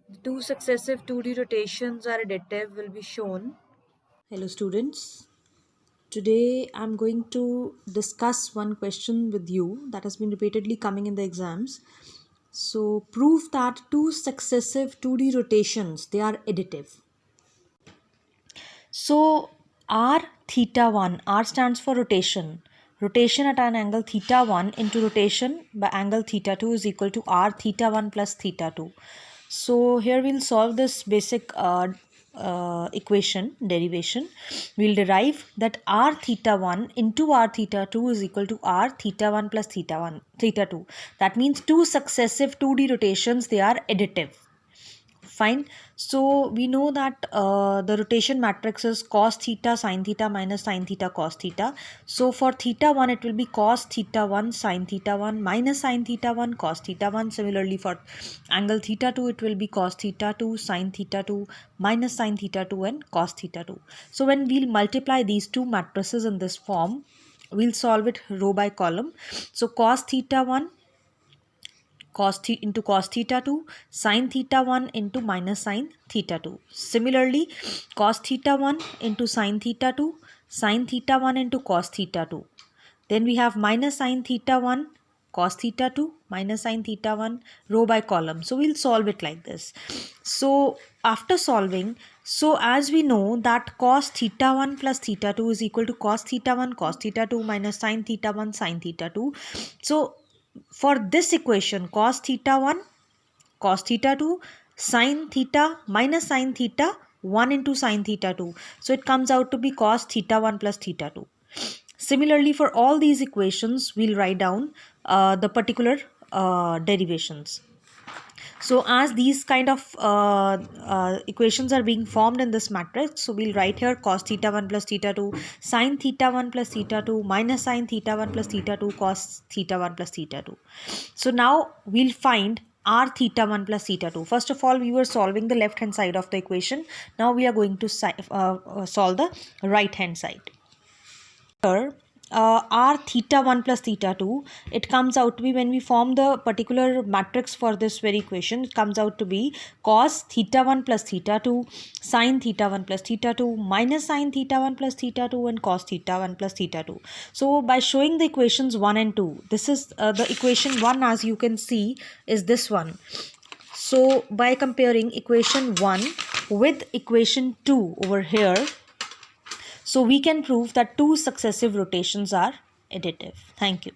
The two successive 2D rotations are additive will be shown. Hello students. Today I'm going to discuss one question with you that has been repeatedly coming in the exams. So prove that two successive 2D rotations they are additive. So r theta 1, r stands for rotation. Rotation at an angle theta 1 into rotation by angle theta 2 is equal to r theta 1 plus theta 2. So here we'll solve this basic equation derivation. We'll derive that r theta 1 into r theta 2 is equal to r theta 1 plus theta 2. That means two successive 2D rotations they are additive. Fine. So we know that the rotation matrix is cos theta sin theta minus sin theta cos theta. So for theta 1 it will be cos theta 1 sin theta 1 minus sin theta 1 cos theta 1. Similarly for angle theta 2 it will be cos theta 2 sin theta 2 minus sin theta 2 and cos theta 2. So when we'll multiply these two matrices in this form, we'll solve it row by column. So cos theta 1 into cos theta 2 sin theta 1 into minus sin theta 2. Similarly, cos theta 1 into sin theta 2 sin theta 1 into cos theta 2. Then we have minus sin theta 1 cos theta 2 minus sin theta 1 row by column. So we'll solve it like this. So after solving, so as we know that cos theta 1 plus theta 2 is equal to cos theta 1 cos theta 2 minus sin theta 1 sin theta 2. So for this equation cos theta 1 cos theta 2 sin theta minus sin theta 1 into sin theta 2. So it comes out to be cos theta 1 plus theta 2. Similarly for all these equations we'll write down the particular derivations. So as these kind of equations are being formed in this matrix, so we'll write here cos theta 1 plus theta 2 sin theta 1 plus theta 2 minus sin theta 1 plus theta 2 cos theta 1 plus theta 2. So now we'll find r theta 1 plus theta 2. First of all, we were solving the left hand side of the equation. Now we are going to solve the right hand side. Here r theta 1 plus theta 2, it comes out to be, when we form the particular matrix for this very equation, it comes out to be cos theta 1 plus theta 2 sin theta 1 plus theta 2 minus sin theta 1 plus theta 2 and cos theta 1 plus theta 2. So by showing the equations 1 and 2, this is the equation 1, as you can see, is this one. So by comparing equation 1 with equation 2 over here, so we can prove that two successive rotations are additive. Thank you.